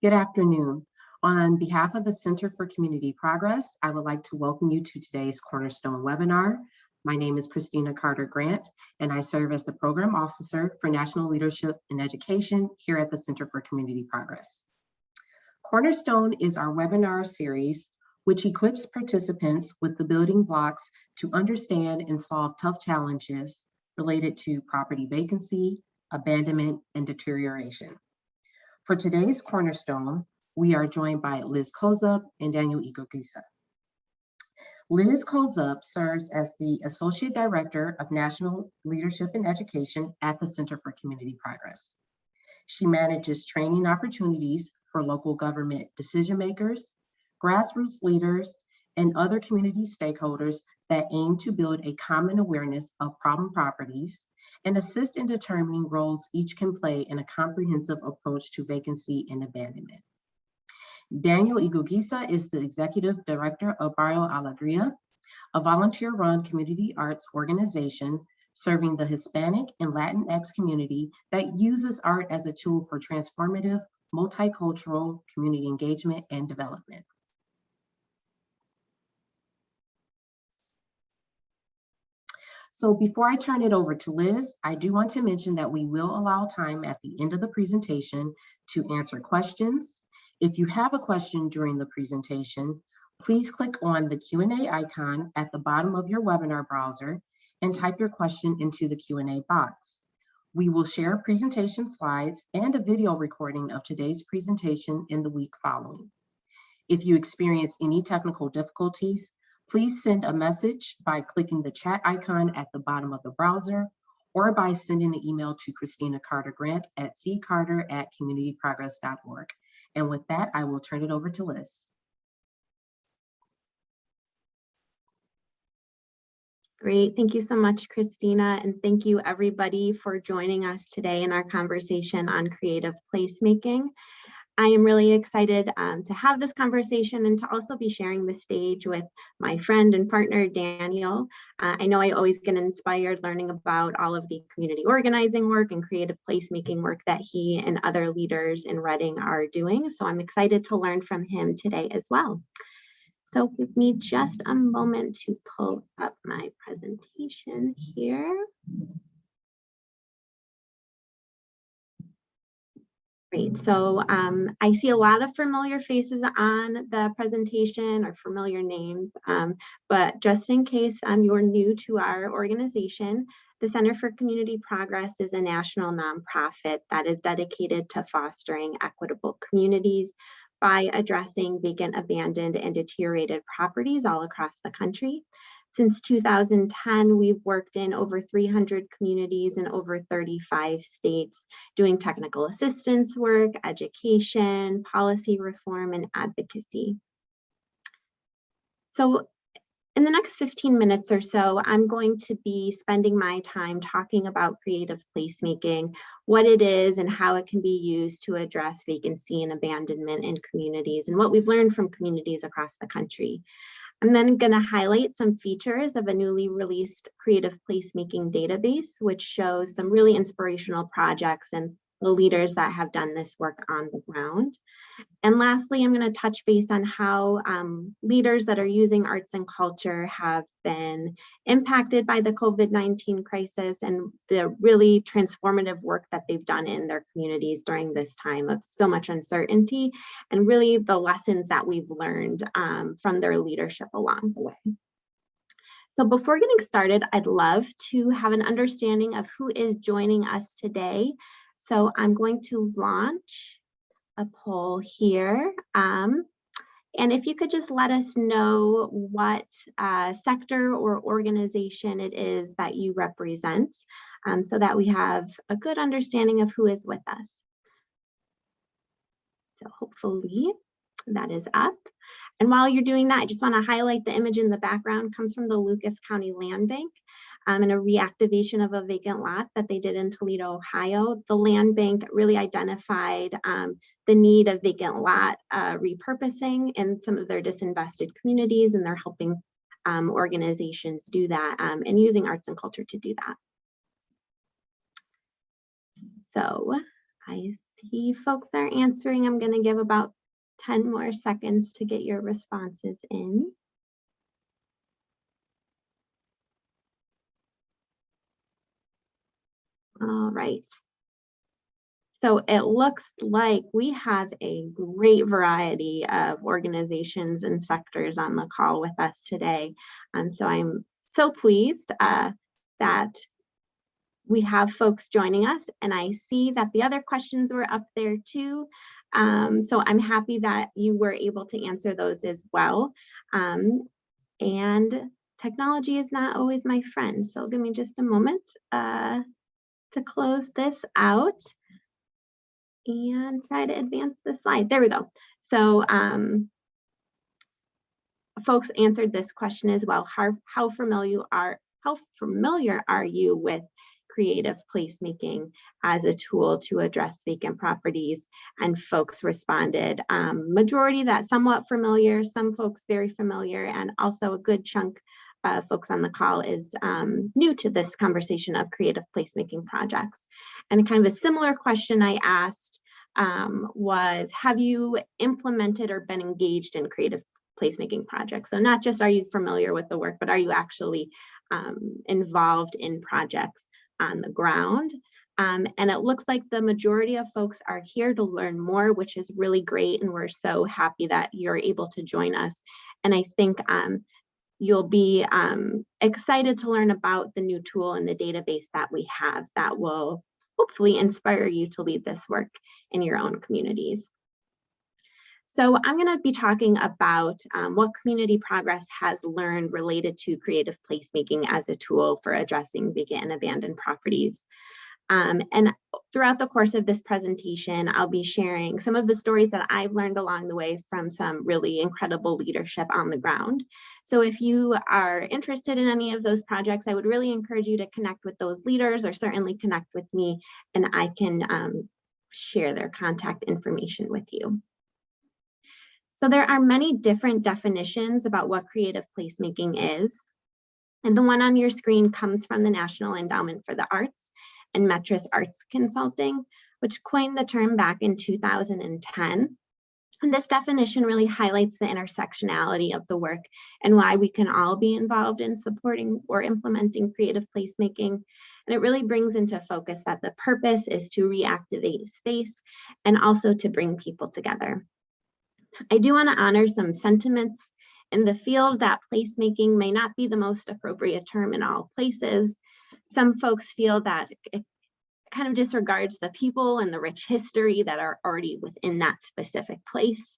Good afternoon. On behalf of the Center for Community Progress, I would like to welcome you to today's Cornerstone webinar. My name is Christina Carter Grant, and I serve as the Program Officer for National Leadership in Education here at the Center for Community Progress. Cornerstone is our webinar series which equips participants with the building blocks to understand and solve tough challenges related to property vacancy, abandonment, and deterioration. For today's Cornerstone, we are joined by Liz Kozub and Daniel Igogisa. Liz Kozub serves as the Associate Director of National Leadership in Education at the Center for Community Progress. She manages training opportunities for local government decision makers, grassroots leaders, and other community stakeholders that aim to build a common awareness of problem properties and assist in determining roles each can play in a comprehensive approach to vacancy and abandonment. Daniel Igogisa is the Executive Director of Barrio Alegría, a volunteer-run community arts organization serving the Hispanic and Latinx community that uses art as a tool for transformative, multicultural community engagement and development. So before I turn it over to Liz, I do want to mention that we will allow time at the end of the presentation to answer questions. If you have a question during the presentation, please click on the Q&A icon at the bottom of your webinar browser and type your question into the Q&A box. We will share presentation slides and a video recording of today's presentation in the week following. If you experience any technical difficulties, please send a message by clicking the chat icon at the bottom of the browser or by sending an email to Christina Carter Grant at ccarter@communityprogress.org. And with that, I will turn it over to Liz. Great, thank you so much, Christina, and thank you everybody for joining us today in our conversation on creative placemaking. I am really excited to have this conversation and to also be sharing the stage with my friend and partner, Daniel. I know I always get inspired learning about all of the community organizing work and creative placemaking work that he and other leaders in Reading are doing. So I'm excited to learn from him today as well. So give me just a moment to pull up my presentation here. Great, so I see a lot of familiar faces on the presentation or familiar names, but just in case you're new to our organization, the Center for Community Progress is a national nonprofit that is dedicated to fostering equitable communities by addressing vacant, abandoned, and deteriorated properties all across the country. Since 2010, we've worked in over 300 communities in over 35 states, doing technical assistance work, education, policy reform, and advocacy. So in the next 15 minutes or so, I'm going to be spending my time talking about creative placemaking, what it is and how it can be used to address vacancy and abandonment in communities, and what we've learned from communities across the country. I'm then going to highlight some features of a newly released creative placemaking database, which shows some really inspirational projects and the leaders that have done this work on the ground. And lastly, I'm going to touch base on how leaders that are using arts and culture have been impacted by the COVID-19 crisis and the really transformative work that they've done in their communities during this time of so much uncertainty, and really the lessons that we've learned from their leadership along the way. So before getting started, I'd love to have an understanding of who is joining us today. So I'm going to launch a poll here. And if you could just let us know what sector or organization it is that you represent, so that we have a good understanding of who is with us. So hopefully that is up. And while you're doing that, I just want to highlight the image in the background comes from the Lucas County Land Bank. And a reactivation of a vacant lot that they did in Toledo, Ohio. The land bank really identified the need of vacant lot repurposing in some of their disinvested communities, and they're helping organizations do that and using arts and culture to do that. So I see folks are answering. I'm going to give about 10 more seconds to get your responses in. All right. So it looks like we have a great variety of organizations and sectors on the call with us today. So I'm so pleased that we have folks joining us, and I see that the other questions were up there too. So I'm happy that you were able to answer those as well. And technology is not always my friend. So give me just a moment to close this out and try to advance the slide. There we go. So folks answered this question as well. How familiar are you with creative placemaking as a tool to address vacant properties? And folks responded, majority that somewhat familiar, some folks very familiar, and also a good chunk of folks on the call is new to this conversation of creative placemaking projects. And kind of a similar question I asked was, have you implemented or been engaged in creative placemaking projects? So not just are you familiar with the work, but are you actually involved in projects on the ground? And it looks like the majority of folks are here to learn more, which is really great. And we're so happy that you're able to join us. And I think you'll be excited to learn about the new tool and the database that we have that will hopefully inspire you to lead this work in your own communities. So I'm going to be talking about what Community Progress has learned related to creative placemaking as a tool for addressing vacant and abandoned properties. And throughout the course of this presentation, I'll be sharing some of the stories that I've learned along the way from some really incredible leadership on the ground. So if you are interested in any of those projects, I would really encourage you to connect with those leaders or certainly connect with me, and I can share their contact information with you. So there are many different definitions about what creative placemaking is. And the one on your screen comes from the National Endowment for the Arts and Metris Arts Consulting, which coined the term back in 2010. And this definition really highlights the intersectionality of the work and why we can all be involved in supporting or implementing creative placemaking. And it really brings into focus that the purpose is to reactivate space and also to bring people together. I do want to honor some sentiments in the field that placemaking may not be the most appropriate term in all places. Some folks feel that it kind of disregards the people and the rich history that are already within that specific place.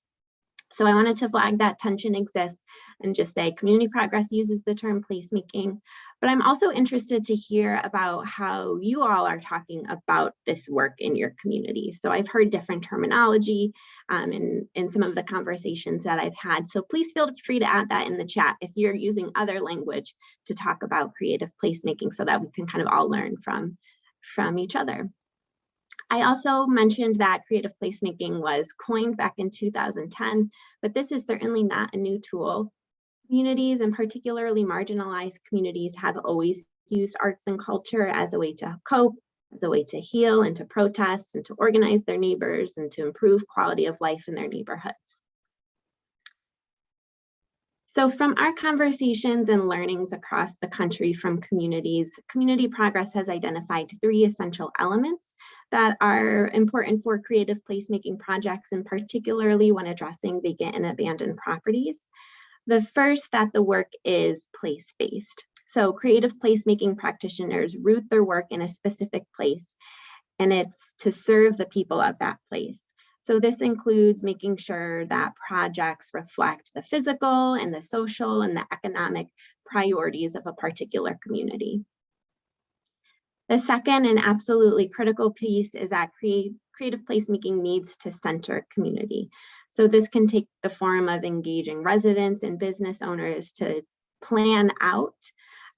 So I wanted to flag that tension exists and just say Community Progress uses the term placemaking, but I'm also interested to hear about how you all are talking about this work in your community. So I've heard different terminology in some of the conversations that I've had. So please feel free to add that in the chat if you're using other language to talk about creative placemaking so that we can kind of all learn from each other. I also mentioned that creative placemaking was coined back in 2010, but this is certainly not a new tool. Communities, and particularly marginalized communities, have always used arts and culture as a way to cope, as a way to heal and to protest and to organize their neighbors and to improve quality of life in their neighborhoods. So from our conversations and learnings across the country from communities, Community Progress has identified 3 essential elements that are important for creative placemaking projects, and particularly when addressing vacant and abandoned properties. The first, that the work is place-based. So creative placemaking practitioners root their work in a specific place, and it's to serve the people of that place. So this includes making sure that projects reflect the physical and the social and the economic priorities of a particular community. The second and absolutely critical piece is that creative placemaking needs to center community. So this can take the form of engaging residents and business owners to plan out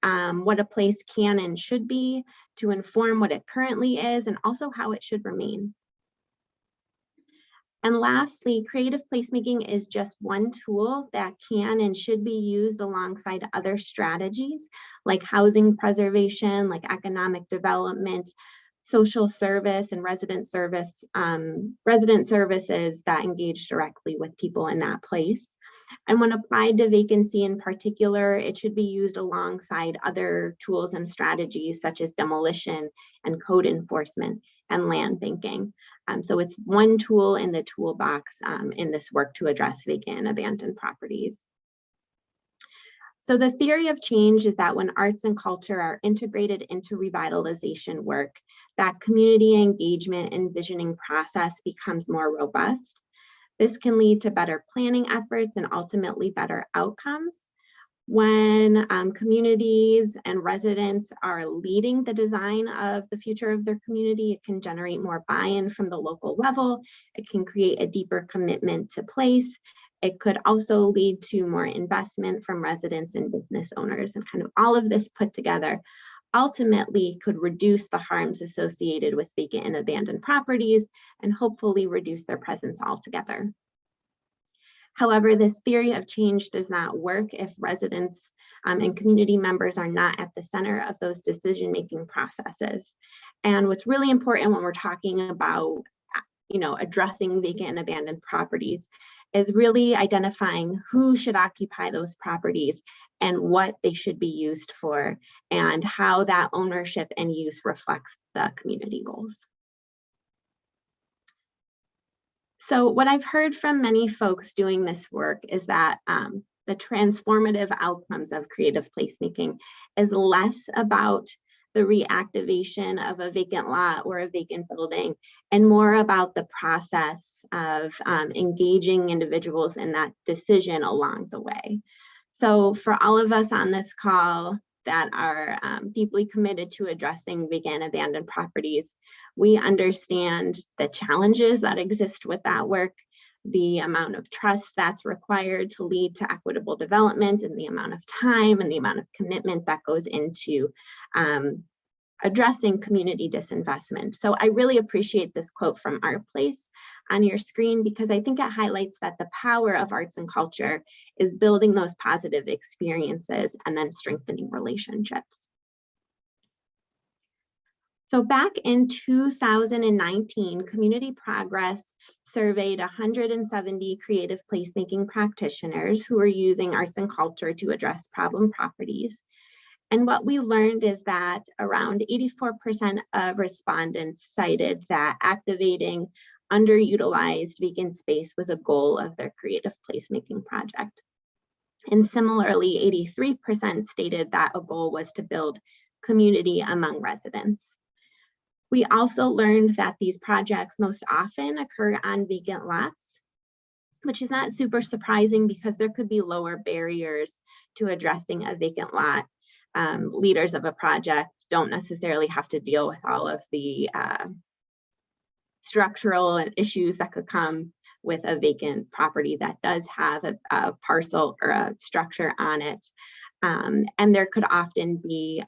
what a place can and should be, to inform what it currently is, and also how it should remain. And lastly, creative placemaking is just one tool that can and should be used alongside other strategies like housing preservation, like economic development, social service and resident services that engage directly with people in that place. And when applied to vacancy in particular, it should be used alongside other tools and strategies such as demolition and code enforcement and land banking. So it's one tool in the toolbox in this work to address vacant and abandoned properties. So the theory of change is that when arts and culture are integrated into revitalization work, that community engagement and visioning process becomes more robust. This can lead to better planning efforts and ultimately better outcomes. When communities and residents are leading the design of the future of their community, it can generate more buy-in from the local level. It can create a deeper commitment to place. It could also lead to more investment from residents and business owners, and kind of all of this put together ultimately could reduce the harms associated with vacant and abandoned properties and hopefully reduce their presence altogether. However, this theory of change does not work if residents and community members are not at the center of those decision-making processes. And what's really important when we're talking about, addressing vacant and abandoned properties is really identifying who should occupy those properties and what they should be used for, and how that ownership and use reflects the community goals. So what I've heard from many folks doing this work is that the transformative outcomes of creative placemaking is less about the reactivation of a vacant lot or a vacant building, and more about the process of engaging individuals in that decision along the way. So for all of us on this call that are deeply committed to addressing vacant and abandoned properties, we understand the challenges that exist with that work, the amount of trust that's required to lead to equitable development, and the amount of time and the amount of commitment that goes into addressing community disinvestment. So I really appreciate this quote from Our Place on your screen, because I think it highlights that the power of arts and culture is building those positive experiences and then strengthening relationships. So back in 2019, Community Progress surveyed 170 creative placemaking practitioners who are using arts and culture to address problem properties. And what we learned is that around 84% of respondents cited that activating underutilized vacant space was a goal of their creative placemaking project. And similarly, 83% stated that a goal was to build community among residents. We also learned that these projects most often occur on vacant lots, which is not super surprising because there could be lower barriers to addressing a vacant lot. Leaders of a project don't necessarily have to deal with all of the structural issues that could come with a vacant property that does have a parcel or a structure on it. And there could often be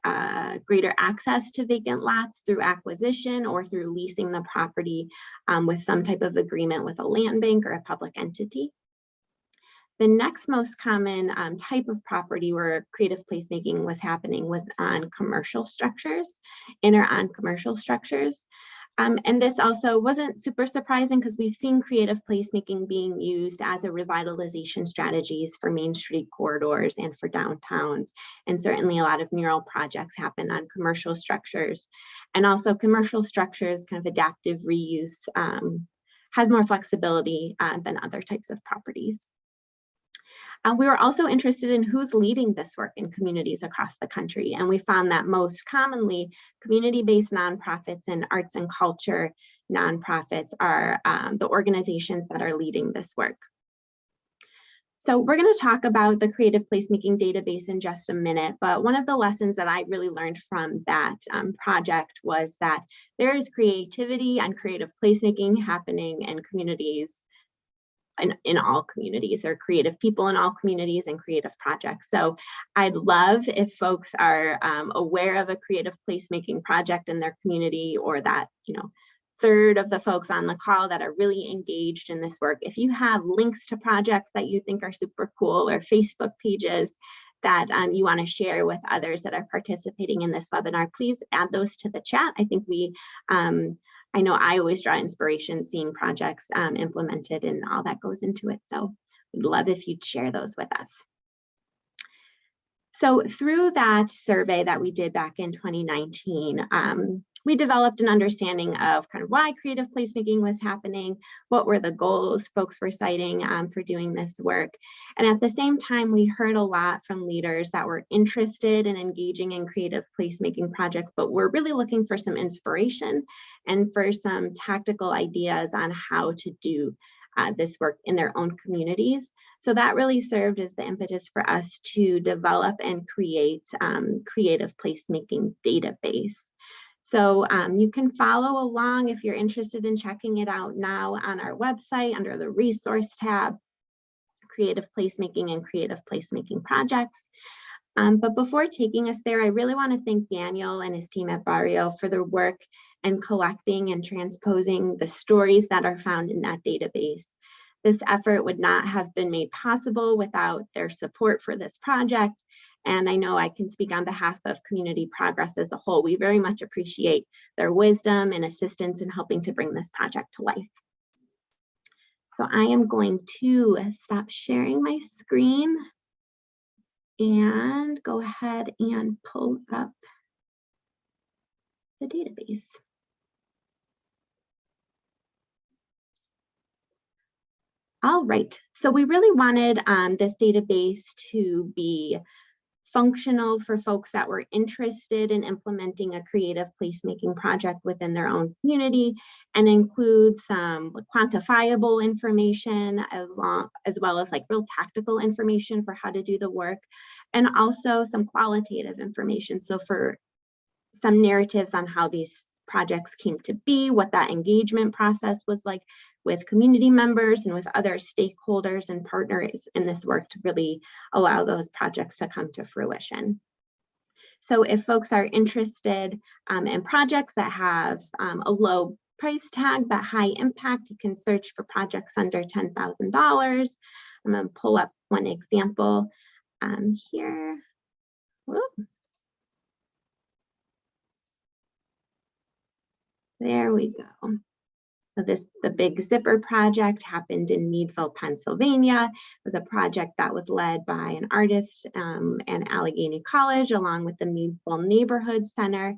greater access to vacant lots through acquisition or through leasing the property with some type of agreement with a land bank or a public entity. The next most common type of property where creative placemaking was happening was on commercial structures, in or on commercial structures. And this also wasn't super surprising because we've seen creative placemaking being used as a revitalization strategies for Main Street corridors and for downtowns. And certainly a lot of mural projects happen on commercial structures. And also commercial structures, kind of adaptive reuse, has more flexibility than other types of properties. We were also interested in who's leading this work in communities across the country. And we found that most commonly, community-based nonprofits and arts and culture nonprofits are the organizations that are leading this work. So we're going to talk about the creative placemaking database in just a minute, but one of the lessons that I really learned from that project was that there is creativity and creative placemaking happening in communities. In all communities. There are creative people in all communities and creative projects. So I'd love if folks are aware of a creative placemaking project in their community, or that, third of the folks on the call that are really engaged in this work. If you have links to projects that you think are super cool or Facebook pages that you want to share with others that are participating in this webinar, please add those to the chat. I think I know I always draw inspiration seeing projects implemented and all that goes into it. So we'd love if you'd share those with us. So through that survey that we did back in 2019, we developed an understanding of kind of why creative placemaking was happening, what were the goals folks were citing for doing this work. And at the same time, we heard a lot from leaders that were interested in engaging in creative placemaking projects, but were really looking for some inspiration and for some tactical ideas on how to do this work in their own communities. So that really served as the impetus for us to develop and create creative placemaking database. So you can follow along if you're interested in checking it out now on our website under the resource tab, creative placemaking and creative placemaking projects. But before taking us there, I really want to thank Daniel and his team at Barrio for their work and collecting and transposing the stories that are found in that database. This effort would not have been made possible without their support for this project. And I know I can speak on behalf of Community Progress as a whole. We very much appreciate their wisdom and assistance in helping to bring this project to life. So I am going to stop sharing my screen and go ahead and pull up the database. All right, so we really wanted this database to be functional for folks that were interested in implementing a creative placemaking project within their own community, and include some quantifiable information as well as like real tactical information for how to do the work, and also some qualitative information. So for some narratives on how these projects came to be, what that engagement process was like with community members and with other stakeholders and partners in this work to really allow those projects to come to fruition. So if folks are interested in projects that have a low price tag but high impact, you can search for projects under $10,000. I'm going to pull up one example here. Whoop. There we go. So the Big Zipper project happened in Meadville, Pennsylvania. It was a project that was led by an artist and Allegheny College, along with the Meadville Neighborhood Center.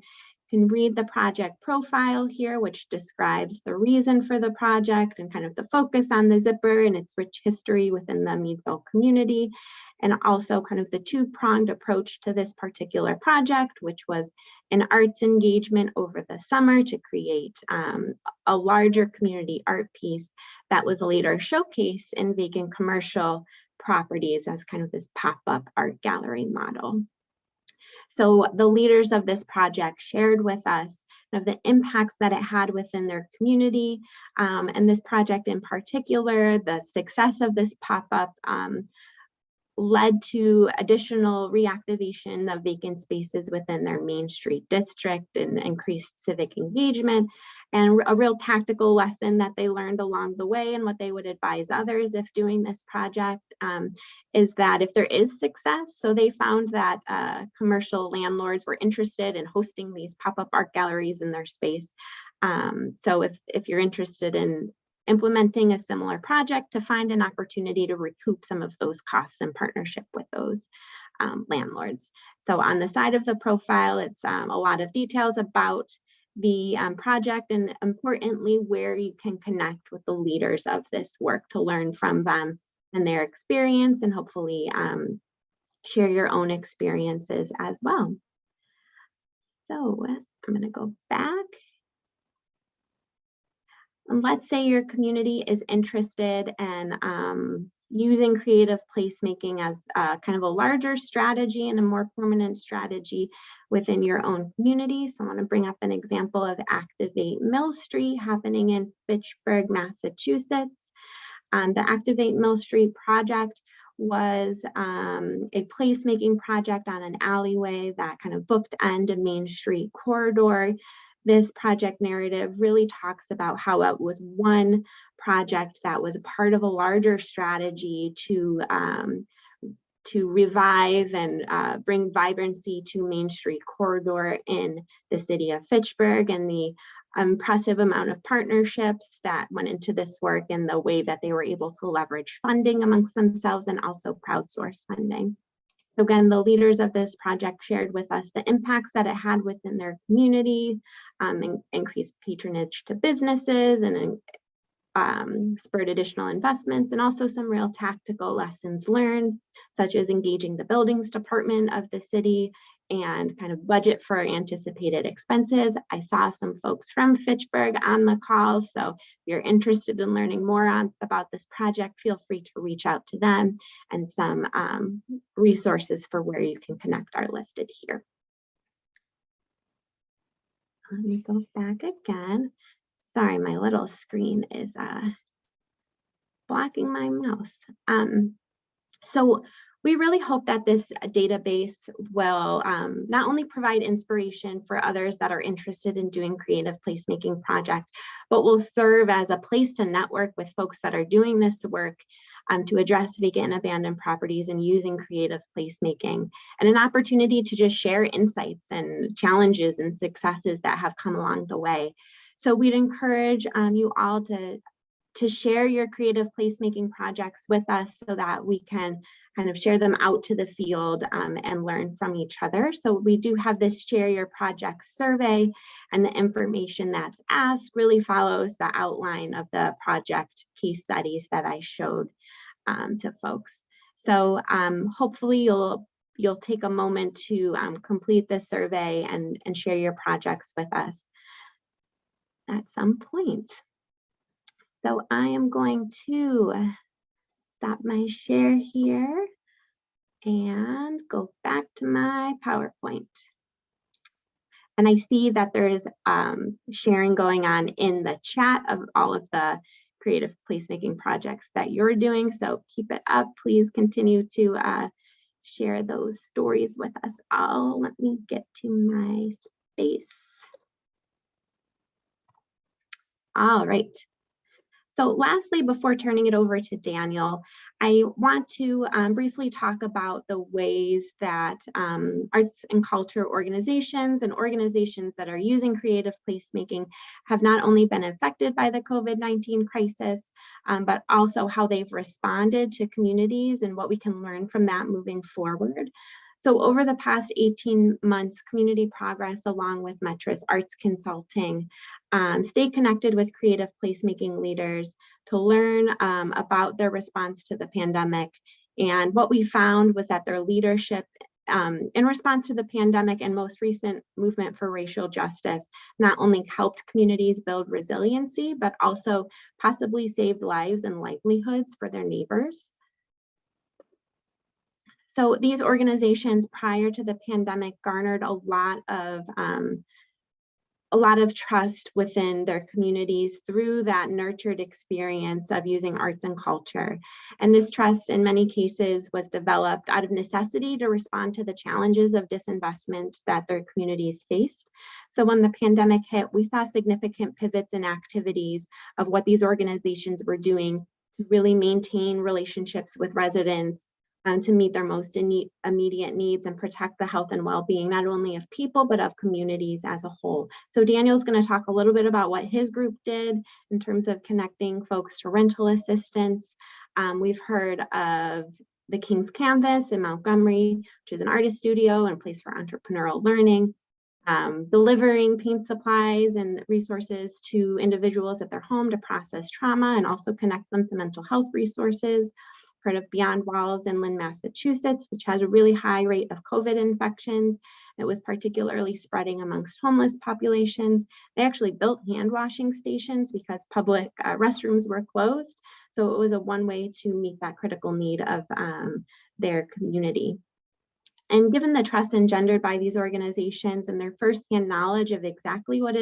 You can read the project profile here, which describes the reason for the project and kind of the focus on the zipper and its rich history within the Meadville community, and also kind of the two-pronged approach to this particular project, which was an arts engagement over the summer to create a larger community art piece that was later showcased in vacant commercial properties as kind of this pop-up art gallery model. So the leaders of this project shared with us of the impacts that it had within their community, and this project in particular, the success of this pop-up led to additional reactivation of vacant spaces within their Main Street district and increased civic engagement, and a real tactical lesson that they learned along the way, and what they would advise others if doing this project is that if there is success, so they found that commercial landlords were interested in hosting these pop-up art galleries in their space. So if you're interested in implementing a similar project, to find an opportunity to recoup some of those costs in partnership with those landlords. So on the side of the profile, it's a lot of details about the project, and importantly, where you can connect with the leaders of this work to learn from them and their experience, and hopefully share your own experiences as well. So I'm going to go back. And let's say your community is interested in using creative placemaking as kind of a larger strategy and a more permanent strategy within your own community. So I want to bring up an example of Activate Mill Street happening in Fitchburg, Massachusetts. The Activate Mill Street project was a placemaking project on an alleyway that kind of bookend a Main Street corridor. This project narrative really talks about how it was one project that was a part of a larger strategy to to revive and bring vibrancy to Main Street corridor in the city of Fitchburg, and the impressive amount of partnerships that went into this work and the way that they were able to leverage funding amongst themselves and also crowdsource funding. So again, the leaders of this project shared with us the impacts that it had within their community, increased patronage to businesses, and spurred additional investments, and also some real tactical lessons learned, such as engaging the buildings department of the city and kind of budget for anticipated expenses. I saw some folks from Fitchburg on the call, so if you're interested in learning more about this project, feel free to reach out to them, and some resources for where you can connect are listed here. Let me go back again. Sorry, my little screen is blocking my mouse. So we really hope that this database will not only provide inspiration for others that are interested in doing creative placemaking projects, but will serve as a place to network with folks that are doing this work to address vacant and abandoned properties and using creative placemaking, and an opportunity to just share insights and challenges and successes that have come along the way. So we'd encourage you all to share your creative placemaking projects with us so that we can kind of share them out to the field and learn from each other. So we do have this Share Your Project survey, and the information that's asked really follows the outline of the project case studies that I showed to folks. So hopefully you'll take a moment to complete this survey and share your projects with us at some point. So I am going to stop my share here and go back to my PowerPoint. And I see that there's sharing going on in the chat of all of the creative placemaking projects that you're doing. So keep it up. Please continue to share those stories with us all. Let me get to my space. All right. So lastly, before turning it over to Daniel, I want to briefly talk about the ways that arts and culture organizations and organizations that are using creative placemaking have not only been affected by the COVID-19 crisis, but also how they've responded to communities and what we can learn from that moving forward. So over the past 18 months, Community Progress, along with Metra's Arts Consulting, stayed connected with creative placemaking leaders to learn about their response to the pandemic. And what we found was that their leadership in response to the pandemic and most recent movement for racial justice not only helped communities build resiliency, but also possibly saved lives and livelihoods for their neighbors. So these organizations prior to the pandemic garnered a lot of trust within their communities through that nurtured experience of using arts and culture. And this trust in many cases was developed out of necessity to respond to the challenges of disinvestment that their communities faced. So when the pandemic hit, we saw significant pivots in activities of what these organizations were doing to really maintain relationships with residents, to meet their most immediate needs and protect the health and well-being, not only of people, but of communities as a whole. So Daniel's going to talk a little bit about what his group did in terms of connecting folks to rental assistance. We've heard of the King's Canvas in Montgomery, which is an artist studio and place for entrepreneurial learning, delivering paint supplies and resources to individuals at their home to process trauma and also connect them to mental health resources. Heard of Beyond Walls in Lynn, Massachusetts, which has a really high rate of COVID infections. It was particularly spreading amongst homeless populations. They actually built hand washing stations because public restrooms were closed. So it was a one way to meet that critical need of their community. And given the trust engendered by these organizations and their firsthand knowledge of exactly what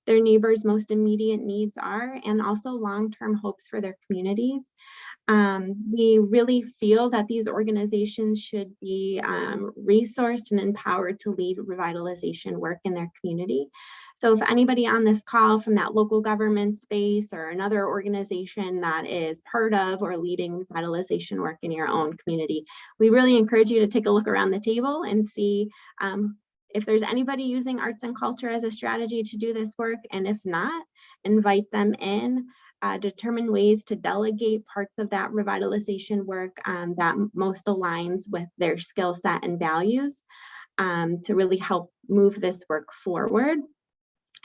their neighbors' most immediate needs are, and also long-term hopes for their communities, We really feel that these organizations should be resourced and empowered to lead revitalization work in their community. So if anybody on this call from that local government space or another organization that is part of or leading revitalization work in your own community, we really encourage you to take a look around the table and see if there's anybody using arts and culture as a strategy to do this work, and if not, invite them in. Determine ways to delegate parts of that revitalization work that most aligns with their skill set and values to really help move this work forward.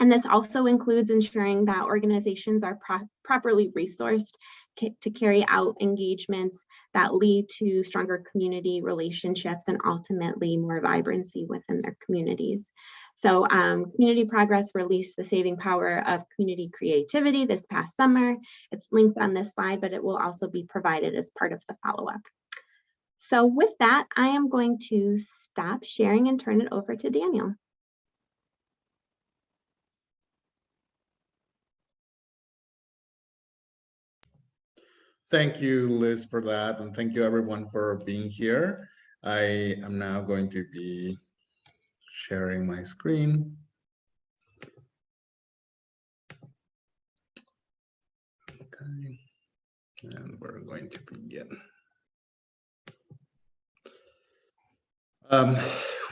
And this also includes ensuring that organizations are properly resourced to carry out engagements that lead to stronger community relationships and ultimately more vibrancy within their communities. So Community Progress released The Saving Power of Community Creativity this past summer. It's linked on this slide, but it will also be provided as part of the follow-up. So with that, I am going to stop sharing and turn it over to Daniel. Thank you, Liz, for that, and thank you everyone for being here. I am now going to be sharing my screen. Okay, and we're going to begin.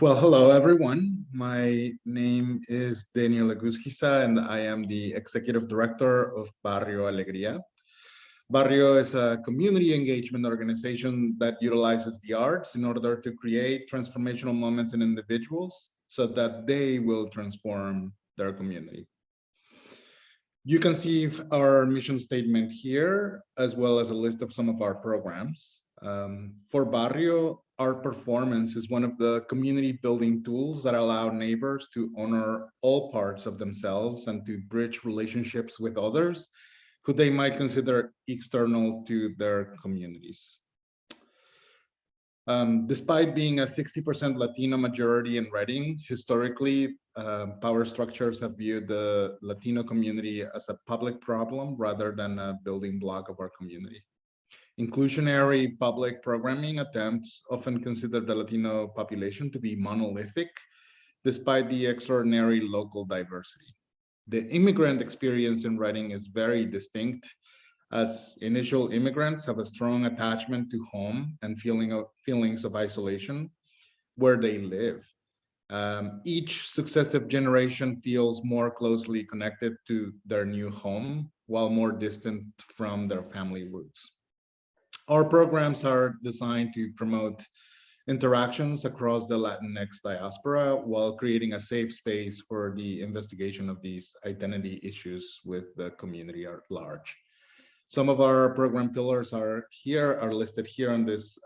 Well, hello everyone. My name is Daniel Aguzquiza, and I am the Executive Director of Barrio Alegría. Barrio is a community engagement organization that utilizes the arts in order to create transformational moments in individuals so that they will transform their community. You can see our mission statement here, as well as a list of some of our programs. For Barrio, art performance is one of the community building tools that allow neighbors to honor all parts of themselves and to bridge relationships with others who they might consider external to their communities. Despite being a 60% Latino majority in Reading, historically, power structures have viewed the Latino community as a public problem rather than a building block of our community. Inclusionary public programming attempts often consider the Latino population to be monolithic, despite the extraordinary local diversity. The immigrant experience in Reading is very distinct, as initial immigrants have a strong attachment to home and feelings of isolation where they live. Each successive generation feels more closely connected to their new home, while more distant from their family roots. Our programs are designed to promote interactions across the Latinx diaspora while creating a safe space for the investigation of these identity issues with the community at large. Some of our program pillars are listed here on this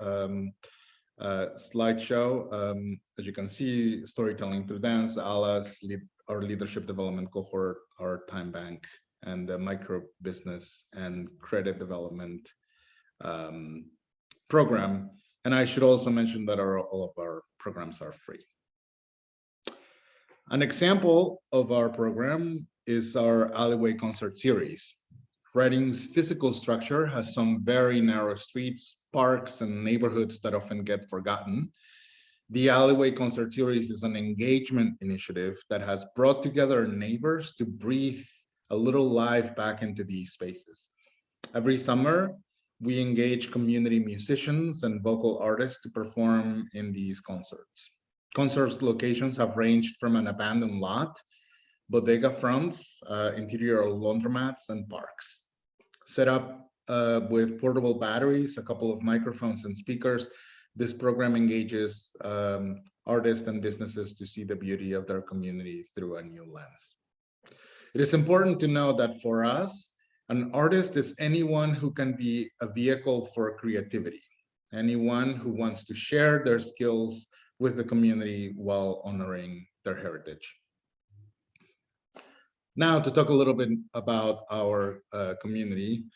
slideshow. As you can see, storytelling through dance, ALAS, our leadership development cohort, our time bank, and the micro business and credit development program. And I should also mention that all of our programs are free. An example of our program is our Alleyway Concert Series. Reading's physical structure has some very narrow streets, parks, and neighborhoods that often get forgotten. The Alleyway Concert Series is an engagement initiative that has brought together neighbors to breathe a little life back into these spaces. Every summer, we engage community musicians and vocal artists to perform in these concerts. Concert locations have ranged from an abandoned lot, bodega fronts, interior laundromats, and parks. Set up with portable batteries, a couple of microphones and speakers, this program engages artists and businesses to see the beauty of their community through a new lens. It is important to know that for us, an artist is anyone who can be a vehicle for creativity, anyone who wants to share their skills with the community while honoring their heritage. Now, to talk a little bit about our community.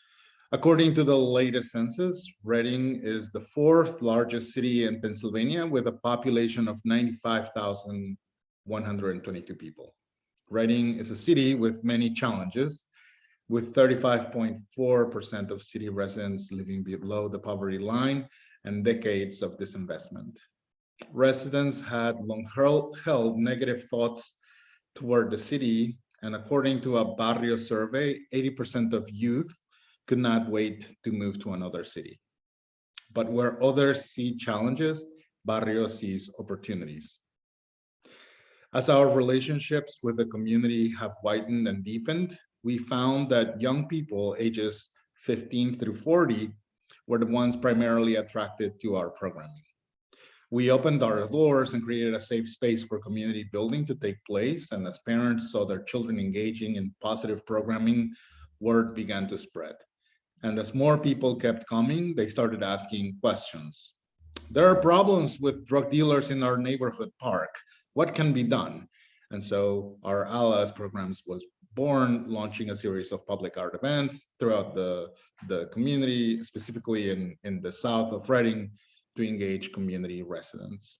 According to the latest census, Reading is the 4th largest city in Pennsylvania with a population of 95,122 people. Reading is a city with many challenges. with 35.4% of city residents living below the poverty line and decades of disinvestment. Residents had long held negative thoughts toward the city, and according to a Barrio survey, 80% of youth could not wait to move to another city. But where others see challenges, Barrio sees opportunities. As our relationships with the community have widened and deepened, we found that young people ages 15 through 40 were the ones primarily attracted to our programming. We opened our doors and created a safe space for community building to take place. And as parents saw their children engaging in positive programming, word began to spread. And as more people kept coming, they started asking questions. There are problems with drug dealers in our neighborhood park. What can be done? And so our ALAS programs was born, launching a series of public art events throughout the community, specifically in the south of Reading, to engage community residents.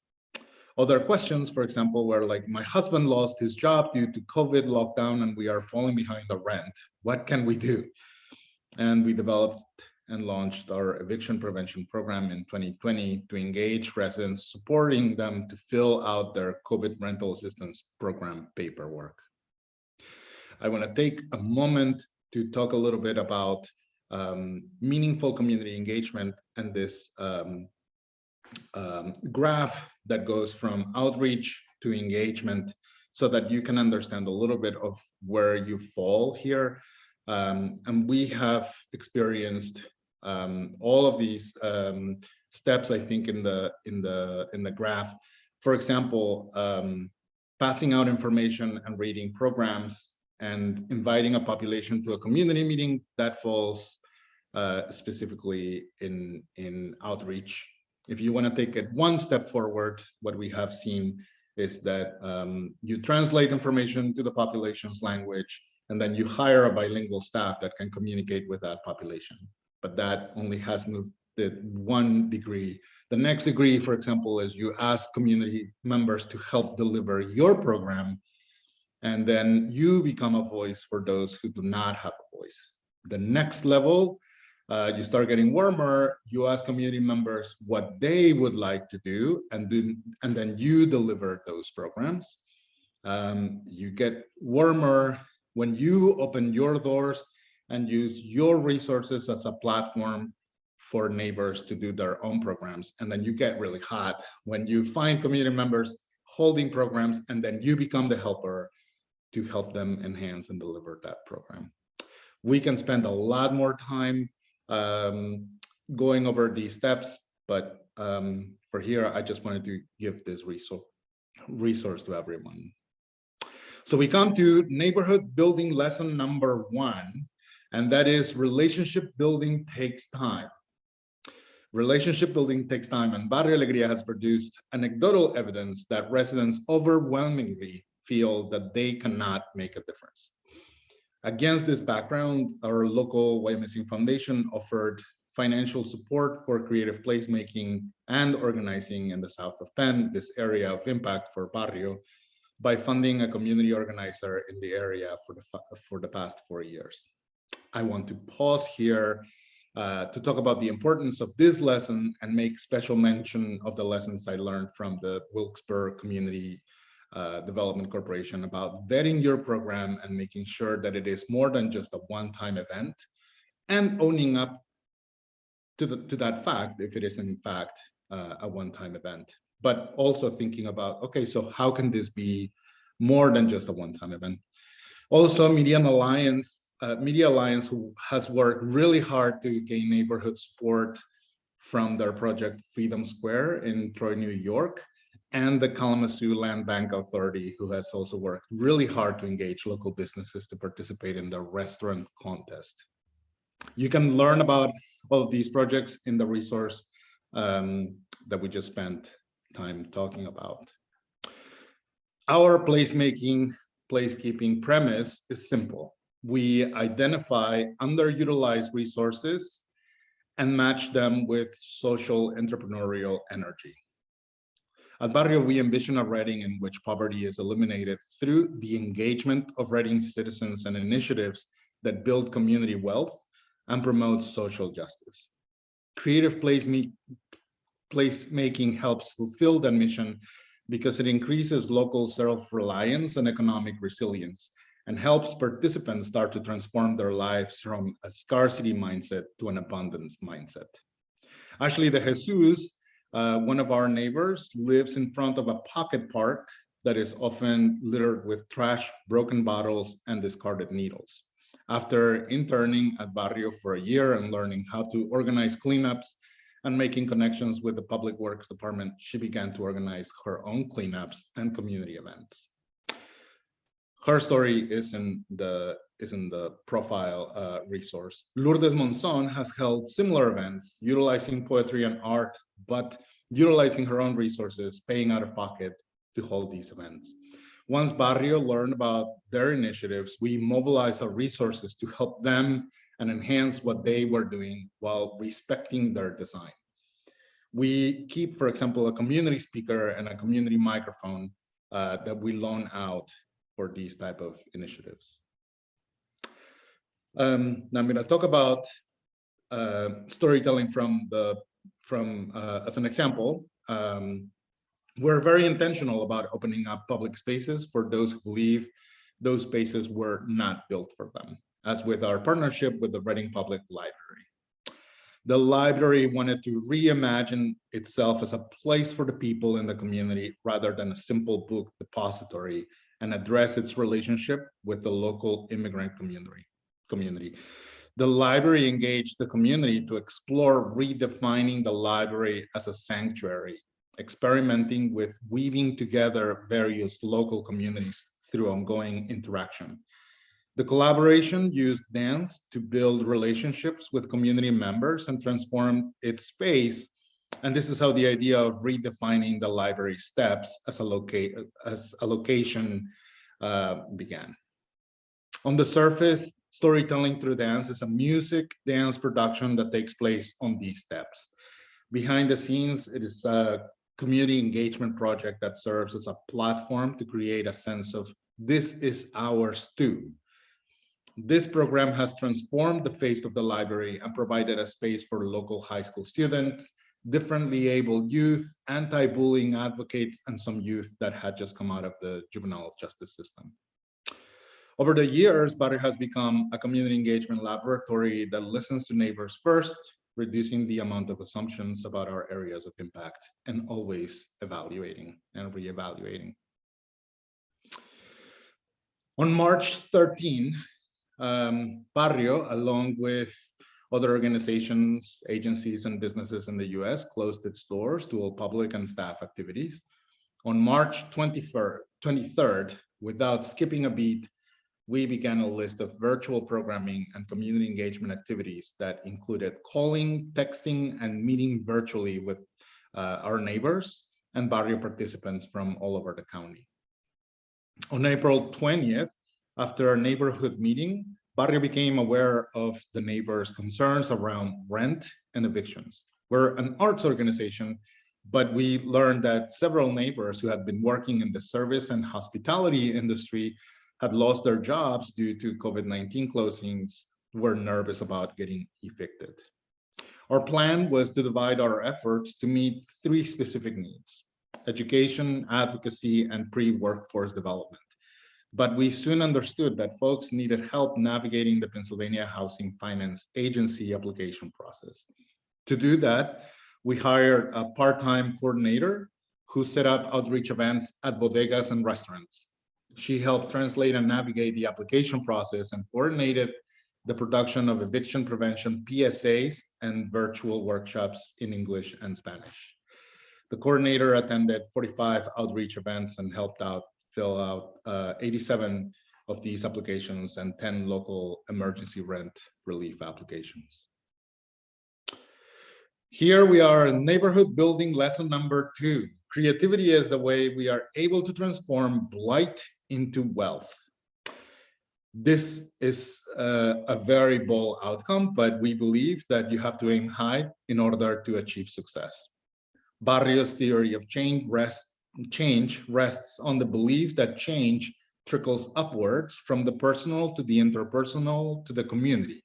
Other questions, for example, were like, my husband lost his job due to COVID lockdown and we are falling behind the rent. What can we do? And we developed and launched our eviction prevention program in 2020 to engage residents, supporting them to fill out their COVID rental assistance program paperwork. I want to take a moment to talk a little bit about meaningful community engagement and this graph that goes from outreach to engagement so that you can understand a little bit of where you fall here. And we have experienced all of these steps, I think, in the graph. For example, passing out information and reading programs and inviting a population to a community meeting, that falls specifically in outreach. If you want to take it one step forward, what we have seen is that you translate information to the population's language, and then you hire a bilingual staff that can communicate with that population. But that only has moved it one degree. The next degree, for example, is you ask community members to help deliver your program, and then you become a voice for those who do not have a voice. The next level, you start getting warmer, you ask community members what they would like to do, and then you deliver those programs. You get warmer when you open your doors and use your resources as a platform for neighbors to do their own programs. And then you get really hot when you find community members holding programs, and then you become the helper to help them enhance and deliver that program. We can spend a lot more time going over these steps, but for here, I just wanted to give this resource to everyone. So we come to neighborhood building lesson number 1, and that is relationship building takes time. Relationship building takes time, and Barrio Alegría has produced anecdotal evidence that residents overwhelmingly feel that they cannot make a difference. Against this background, our local YMSing Foundation offered financial support for creative placemaking and organizing in the south of Penn, this area of impact for Barrio, by funding a community organizer in the area for the past 4 years. I want to pause here to talk about the importance of this lesson and make special mention of the lessons I learned from the Wilkes-Barre Community Development Corporation about vetting your program and making sure that it is more than just a one-time event, and owning up to that fact if it is in fact a one-time event, but also thinking about, okay, so how can this be more than just a one-time event? Also, Media Alliance, who has worked really hard to gain neighborhood support from their project Freedom Square in Troy, New York, and the Kalamazoo Land Bank Authority, who has also worked really hard to engage local businesses to participate in the restaurant contest. You can learn about all of these projects in the resource that we just spent time talking about. Our placekeeping premise is simple. We identify underutilized resources and match them with social entrepreneurial energy. At Barrio, we envision a Reading in which poverty is eliminated through the engagement of Reading citizens and initiatives that build community wealth and promote social justice. Creative placemaking helps fulfill that mission because it increases local self-reliance and economic resilience and helps participants start to transform their lives from a scarcity mindset to an abundance mindset. Actually, the Jesus, one of our neighbors, lives in front of a pocket park that is often littered with trash, broken bottles, and discarded needles. After interning at Barrio for a year and learning how to organize cleanups and making connections with the Public Works Department, she began to organize her own cleanups and community events. Her story is in the profile resource. Lourdes Monzon has held similar events, utilizing poetry and art, but utilizing her own resources, paying out of pocket to hold these events. Once Barrio learned about their initiatives, we mobilized our resources to help them and enhance what they were doing while respecting their design. We keep, for example, a community speaker and a community microphone that we loan out for these type of initiatives. Now I'm going to talk about storytelling as an example. We're very intentional about opening up public spaces for those who believe those spaces were not built for them, as with our partnership with the Reading Public Library. The library wanted to reimagine itself as a place for the people in the community rather than a simple book depository, and address its relationship with the local immigrant community. The library engaged the community to explore redefining the library as a sanctuary, experimenting with weaving together various local communities through ongoing interaction. The collaboration used dance to build relationships with community members and transform its space. And this is how the idea of redefining the library steps as a location began. On the surface, storytelling through dance is a music dance production that takes place on these steps. Behind the scenes, it is a community engagement project that serves as a platform to create a sense of this is ours too. This program has transformed the face of the library and provided a space for local high school students, differently abled youth, anti-bullying advocates, and some youth that had just come out of the juvenile justice system. Over the years, Barrio has become a community engagement laboratory that listens to neighbors first, reducing the amount of assumptions about our areas of impact, and always evaluating and reevaluating. On March 13, Barrio, along with other organizations, agencies, and businesses in the US, closed its doors to all public and staff activities. On March 23rd, without skipping a beat, we began a list of virtual programming and community engagement activities that included calling, texting, and meeting virtually with our neighbors and Barrio participants from all over the county. On April 20th, after a neighborhood meeting, Barrio became aware of the neighbors' concerns around rent and evictions. We're an arts organization, but we learned that several neighbors who had been working in the service and hospitality industry had lost their jobs due to COVID-19 closings, were nervous about getting evicted. Our plan was to divide our efforts to meet three specific needs: education, advocacy, and pre-workforce development. But we soon understood that folks needed help navigating the Pennsylvania Housing Finance Agency application process. To do that, we hired a part-time coordinator who set up outreach events at bodegas and restaurants. She helped translate and navigate the application process and coordinated the production of eviction prevention PSAs and virtual workshops in English and Spanish. The coordinator attended 45 outreach events and helped out fill out 87 of these applications and 10 local emergency rent relief applications. Here we are in neighborhood building lesson number 2. Creativity is the way we are able to transform blight into wealth. This is a very bold outcome, but we believe that you have to aim high in order to achieve success. Barrio's theory of change rests on the belief that change trickles upwards from the personal to the interpersonal to the community.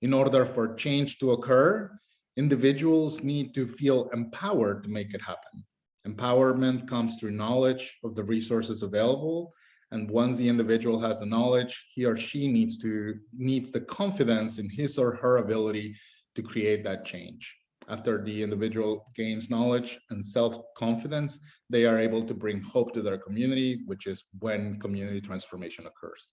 In order for change to occur, individuals need to feel empowered to make it happen. Empowerment comes through knowledge of the resources available. And once the individual has the knowledge, he or she needs the confidence in his or her ability to create that change. After the individual gains knowledge and self-confidence, they are able to bring hope to their community, which is when community transformation occurs.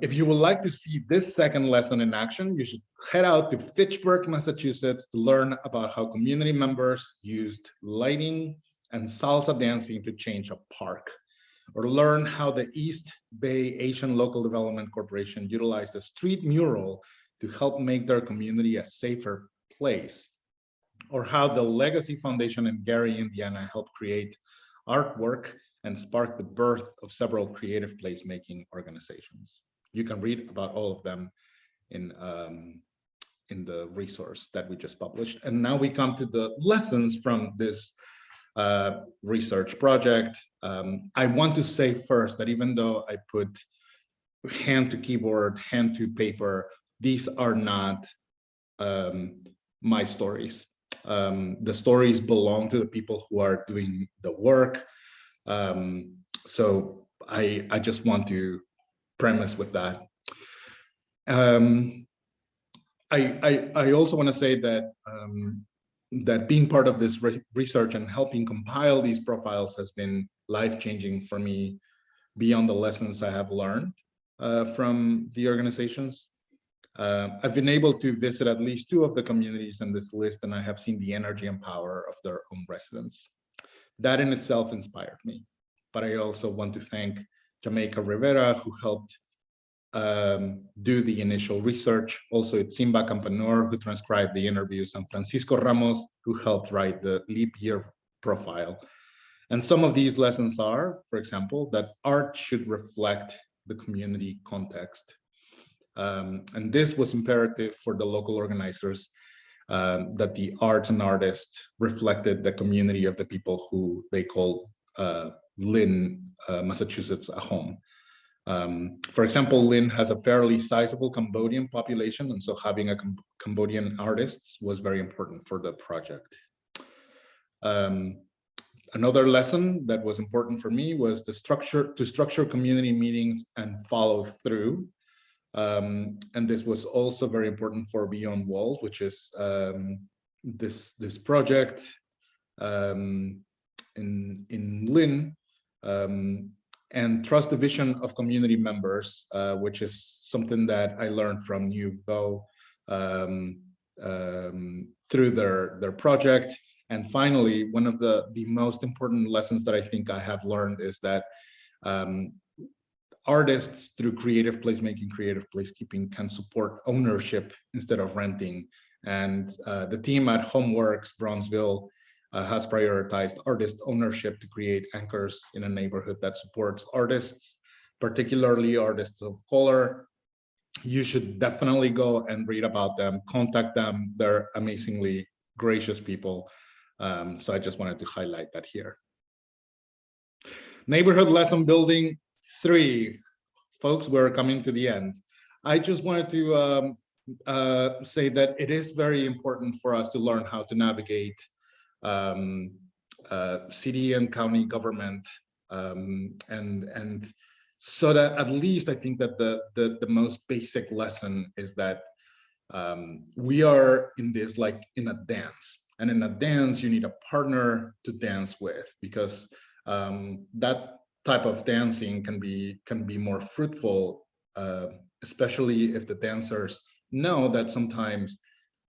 If you would like to see this second lesson in action, you should head out to Fitchburg, Massachusetts to learn about how community members used lighting and salsa dancing to change a park, or learn how the East Bay Asian Local Development Corporation utilized a street mural to help make their community a safer place, or how the Legacy Foundation in Gary, Indiana helped create artwork and spark the birth of several creative placemaking organizations. You can read about all of them in the resource that we just published. And now we come to the lessons from this research project. I want to say first that even though I put hand to keyboard, hand to paper, these are not my stories. The stories belong to the people who are doing the work. So I just want to premise with that. I also want to say that that being part of this research and helping compile these profiles has been life-changing for me beyond the lessons I have learned from the organizations. I've been able to visit at least 2 of the communities in this list, and I have seen the energy and power of their own residents. That in itself inspired me. But I also want to thank Jamaica Rivera, who helped do the initial research. Also, it's Simba Campanor, who transcribed the interviews, and Francisco Ramos, who helped write the leap year profile. And some of these lessons are, for example, that art should reflect the community context. And this was imperative for the local organizers, that the arts and artists reflected the community of the people who they call Lynn, Massachusetts, a home. For example, Lynn has a fairly sizable Cambodian population, and so having a Cambodian artists was very important for the project. Another lesson that was important for me was to structure community meetings and follow through. And this was also very important for Beyond Walls, which is this project in Lynn, and trust the vision of community members, which is something that I learned from Nouveau through their project. And finally, one of the most important lessons that I think I have learned is that artists, through creative placemaking, creative placekeeping, can support ownership instead of renting. And the team at Homeworks Bronzeville has prioritized artist ownership to create anchors in a neighborhood that supports artists, particularly artists of color. You should definitely go and read about them, contact them. They're amazingly gracious people. So I just wanted to highlight that here. Neighborhood lesson building 3. Folks, we're coming to the end. I just wanted to say that it is very important for us to learn how to navigate city and county government, and so that at least I think that the most basic lesson is that we are in this like in a dance, and in a dance you need a partner to dance with, because that type of dancing can be more fruitful, especially if the dancers know that sometimes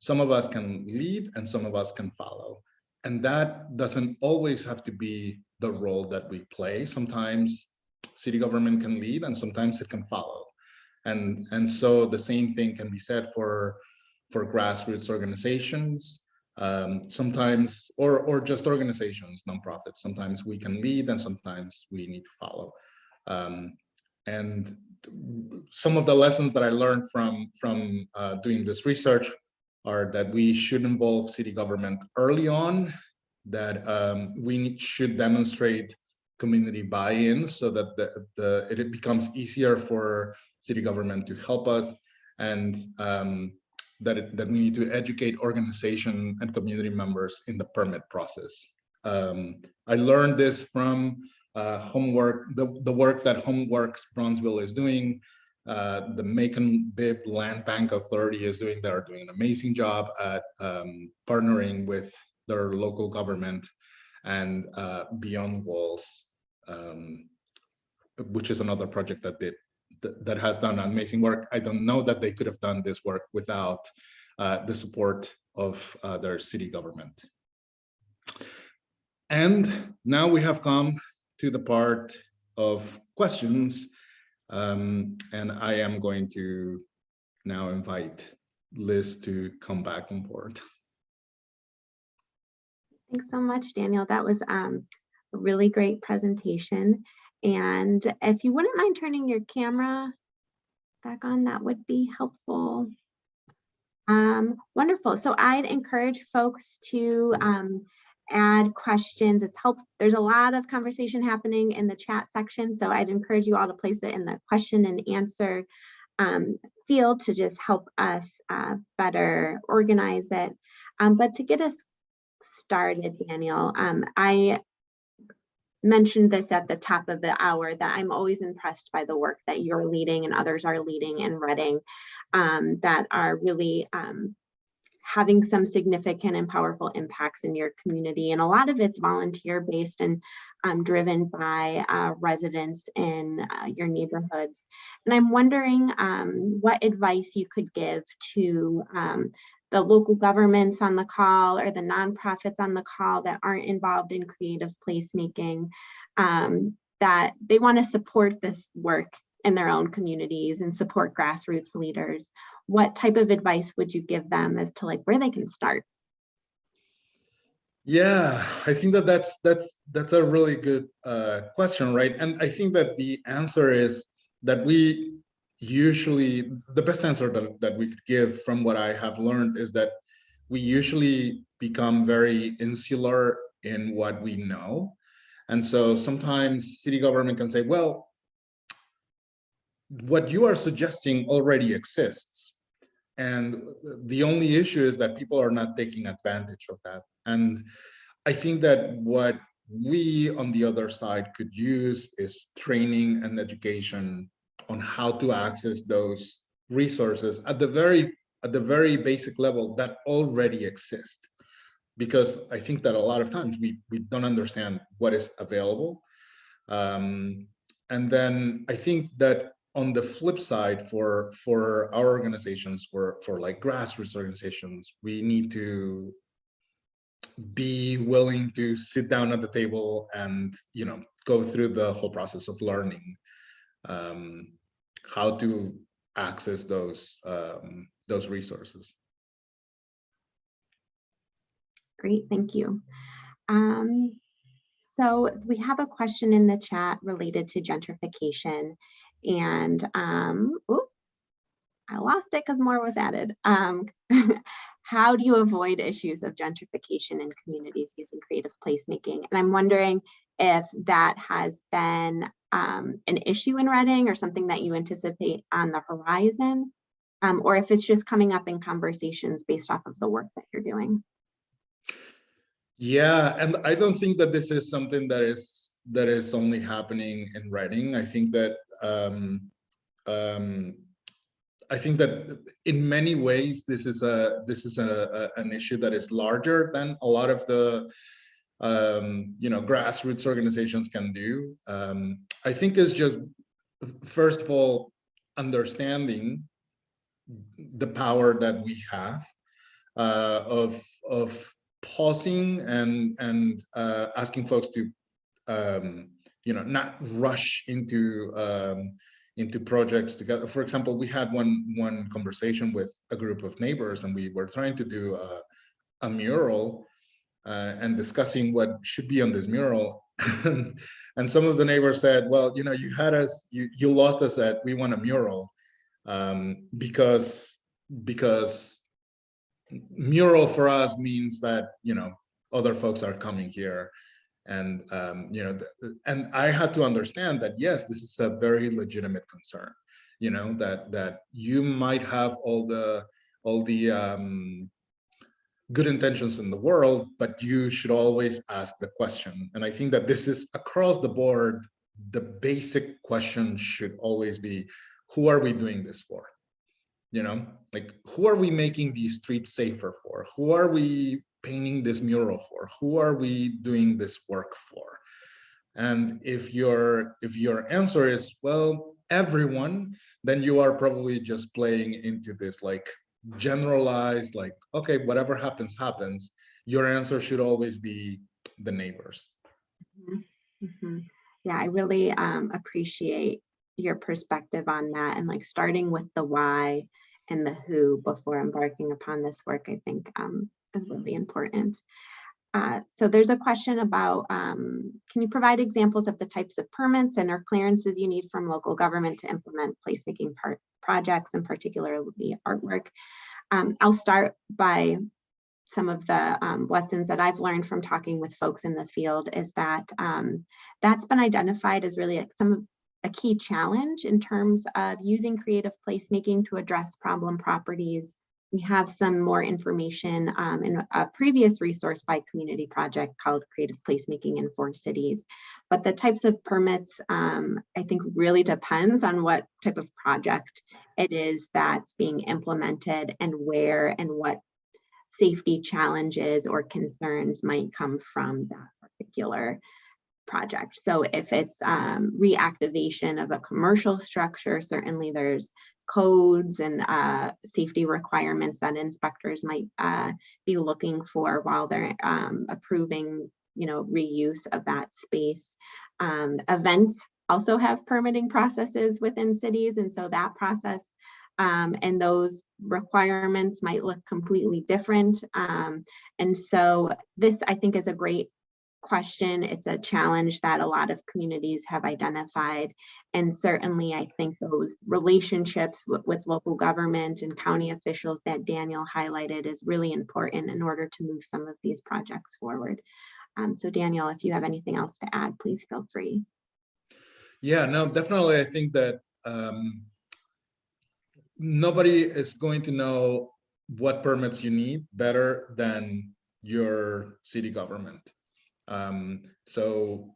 some of us can lead and some of us can follow. And that doesn't always have to be the role that we play. Sometimes city government can lead and sometimes it can follow. And so the same thing can be said for grassroots organizations, sometimes, or just organizations, nonprofits. Sometimes we can lead and sometimes we need to follow. And some of the lessons that I learned from doing this research are that we should involve city government early on, that we should demonstrate community buy-in so that it becomes easier for city government to help us, and that we need to educate organization and community members in the permit process. I learned this from homework, the work that Homeworks Bronzeville is doing, the Macon Bibb Land Bank Authority is doing. They are doing an amazing job at partnering with their local government, and Beyond Walls, which is another project that has done amazing work. I don't know that they could have done this work without the support of their city government. And now we have come to the part of questions, and I am going to now invite Liz to come back on board. Thanks so much, Daniel. That was a really great presentation. And if you wouldn't mind turning your camera back on, that would be helpful. Wonderful. So I'd encourage folks to add questions. There's a lot of conversation happening in the chat section, so I'd encourage you all to place it in the question and answer field to just help us better organize it. But to get us started, Daniel, I mentioned this at the top of the hour that I'm always impressed by the work that you're leading and others are leading in Reading that are really having some significant and powerful impacts in your community. And a lot of it's volunteer based and driven by residents in your neighborhoods. And I'm wondering what advice you could give to the local governments on the call or the nonprofits on the call that aren't involved in creative placemaking, that they want to support this work in their own communities and support grassroots leaders. What type of advice would you give them as to like where they can start? Yeah, I think that's a really good question, right? And I think that the answer is that the best answer that we could give from what I have learned is that we usually become very insular in what we know. And so sometimes city government can say, well, what you are suggesting already exists. And the only issue is that people are not taking advantage of that. And I think that what we on the other side could use is training and education on how to access those resources at the very basic level that already exist. Because I think that a lot of times we don't understand what is available. And then I think that on the flip side, for our organizations, for like grassroots organizations, we need to be willing to sit down at the table and go through the whole process of learning how to access those resources. Great, thank you. So we have a question in the chat related to gentrification, and I lost it because more was added. How do you avoid issues of gentrification in communities using creative placemaking? And I'm wondering if that has been an issue in Reading or something that you anticipate on the horizon, or if it's just coming up in conversations based off of the work that you're doing. Yeah, and I don't think that this is something that is only happening in Reading. I think that in many ways this is an issue that is larger than a lot of the grassroots organizations can do. I think it's just, first of all, understanding the power that we have of pausing and asking folks to not rush into projects together. For example, we had one conversation with a group of neighbors, and we were trying to do a mural and discussing what should be on this mural. And some of the neighbors said, well, you lost us at we want a mural, because mural for us means that other folks are coming here, And and I had to understand that, yes, this is a very legitimate concern, that you might have all the good intentions in the world, but you should always ask the question. And I think that this is across the board. The basic question should always be, who are we doing this for? Like, who are we making these streets safer for? Who are we painting this mural for? Who are we doing this work for? And if your answer is, well, everyone, then you are probably just playing into this like generalized, like, okay, whatever happens, happens. Your answer should always be the neighbors. Mm-hmm. Yeah, I really appreciate your perspective on that, and like starting with the why and the who before embarking upon this work, I think is really important. So there's a question about, can you provide examples of the types of permits and or clearances you need from local government to implement placemaking projects, and particularly artwork? I'll start by some of the lessons that I've learned from talking with folks in the field is that that's been identified as really like a key challenge in terms of using creative placemaking to address problem properties. We have some more information in a previous resource by Community Project called Creative Placemaking in 4 Cities. But the types of permits, I think, really depends on what type of project it is that's being implemented and where and what safety challenges or concerns might come from that particular project. So if it's reactivation of a commercial structure, certainly there's codes and safety requirements that inspectors might be looking for while they're approving, reuse of that space. Events also have permitting processes within cities, and so that process and those requirements might look completely different. And so this, I think, is a great question. It's a challenge that a lot of communities have identified. And certainly, I think those relationships with local government and county officials that Daniel highlighted is really important in order to move some of these projects forward. So Daniel, if you have anything else to add, please feel free. Yeah, no, definitely. I think that nobody is going to know what permits you need better than your city government. So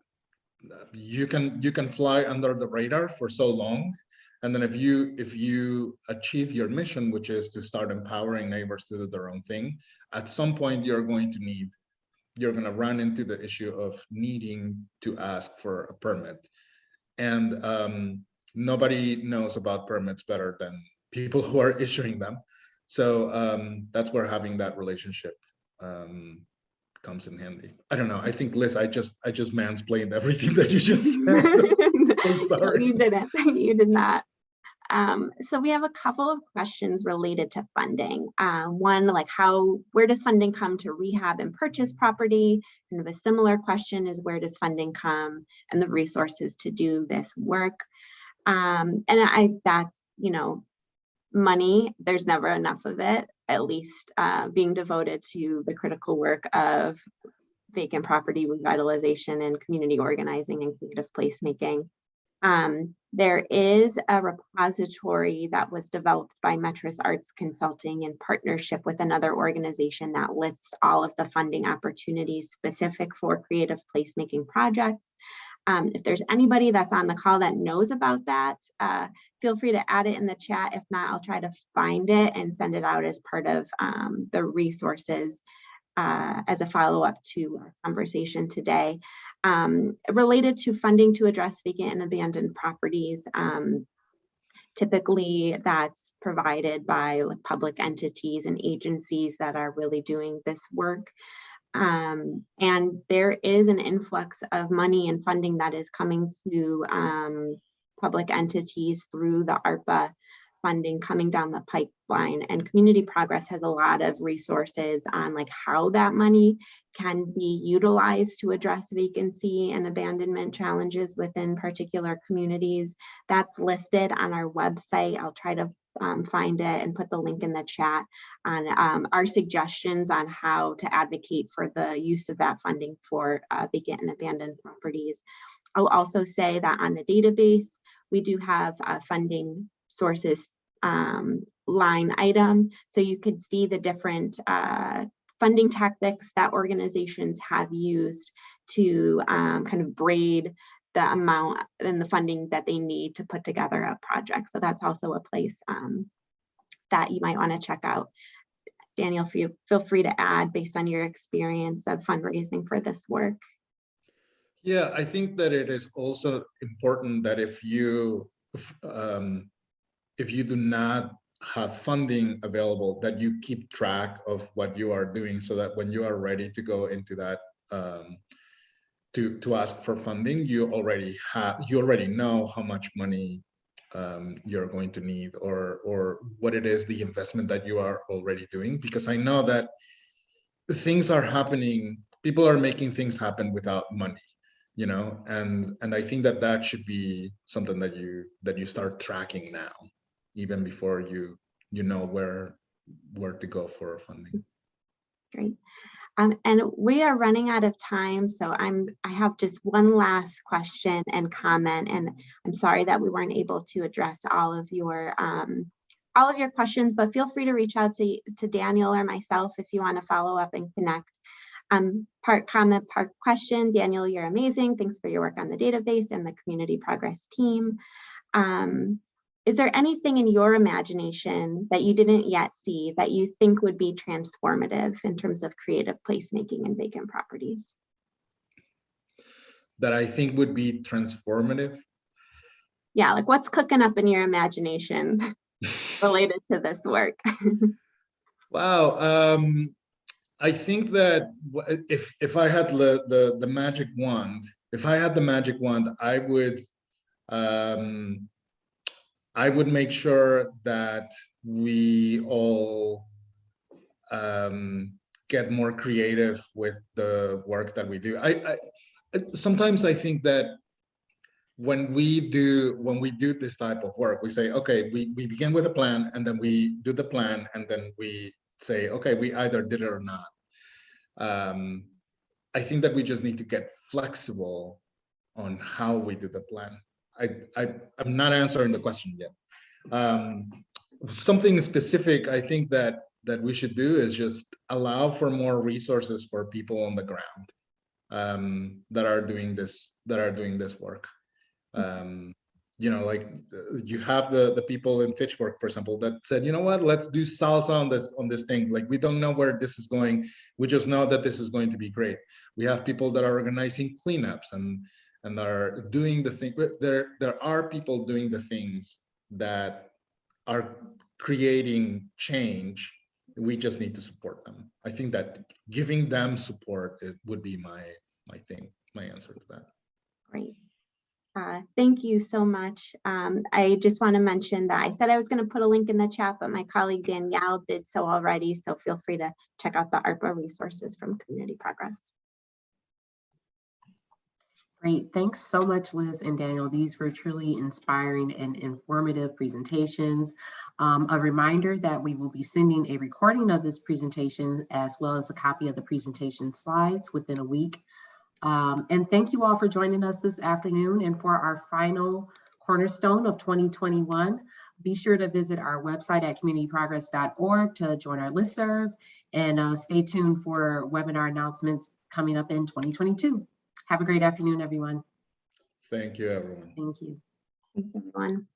you can fly under the radar for so long, and then if you achieve your mission, which is to start empowering neighbors to do their own thing, at some point you're going to run into the issue of needing to ask for a permit, and nobody knows about permits better than people who are issuing them. So that's where having that relationship comes in handy. I don't know. I think, Liz, I just mansplained everything that you just said. I'm sorry. No, you didn't. You did not. So we have a couple of questions related to funding. One, like where does funding come to rehab and purchase property? Kind of a similar question is, where does funding come and the resources to do this work? And that's, money, there's never enough of it, at least being devoted to the critical work of vacant property revitalization and community organizing and creative placemaking. There is a repository that was developed by Metris Arts Consulting in partnership with another organization that lists all of the funding opportunities specific for creative placemaking projects. If there's anybody that's on the call that knows about that, feel free to add it in the chat. If not, I'll try to find it and send it out as part of the resources as a follow-up to our conversation today. Related to funding to address vacant and abandoned properties, typically that's provided by public entities and agencies that are really doing this work. And there is an influx of money and funding that is coming to public entities through the ARPA funding coming down the pipeline, and Community Progress has a lot of resources on how that money can be utilized to address vacancy and abandonment challenges within particular communities. That's listed on our website. I'll try to find it and put the link in the chat on our suggestions on how to advocate for the use of that funding for vacant and abandoned properties. I'll also say that on the database, we do have funding sources line item. So you could see the different funding tactics that organizations have used to kind of grade the amount and the funding that they need to put together a project. So that's also a place that you might want to check out. Daniel, feel free to add based on your experience of fundraising for this work. Yeah, I think that it is also important that if you do not have funding available, that you keep track of what you are doing, so that when you are ready to go into that to ask for funding, you already know how much money you're going to need, or what it is, the investment that you are already doing. Because I know that things are happening, people are making things happen without money, you know, and I think that that should be something that you start tracking now, even before you know where to go for funding. Great. And we are running out of time, so I have just one last question and comment, and I'm sorry that we weren't able to address all of your questions, but feel free to reach out to Daniel or myself if you want to follow up and connect. Part comment, part question. Daniel, you're amazing. Thanks for your work on the database and the community progress team. Is there anything in your imagination that you didn't yet see that you think would be transformative in terms of creative placemaking in vacant properties? That I think would be transformative? Yeah, like what's cooking up in your imagination related to this work? Wow. I think that if I had the magic wand, I would make sure that we all get more creative with the work that we do. Sometimes I think that when we do this type of work, we say, okay, we begin with a plan, and then we do the plan, and then we say, okay, we either did it or not. I think that we just need to get flexible on how we do the plan. I'm not answering the question yet. Something specific I think that we should do is just allow for more resources for people on the ground that are doing this work. You know, like you have the people in Fitchburg, for example, that said, you know what, let's do salsa on this thing. Like, we don't know where this is going. We just know that this is going to be great. We have people that are organizing cleanups and are doing the thing. There are people doing the things that are creating change. We just need to support them. I think that giving them support would be my answer to that. Great. Thank you so much. I just want to mention that I said I was going to put a link in the chat, but my colleague Danielle did so already. So feel free to check out the ARPA resources from Community Progress. Great. Thanks so much, Liz and Daniel. These were truly inspiring and informative presentations. A reminder that we will be sending a recording of this presentation as well as a copy of the presentation slides within a week. And thank you all for joining us this afternoon. And for our final cornerstone of 2021, be sure to visit our website at communityprogress.org to join our listserv, and stay tuned for webinar announcements coming up in 2022. Have a great afternoon, everyone. Thank you, everyone. Thank you. Thanks, everyone.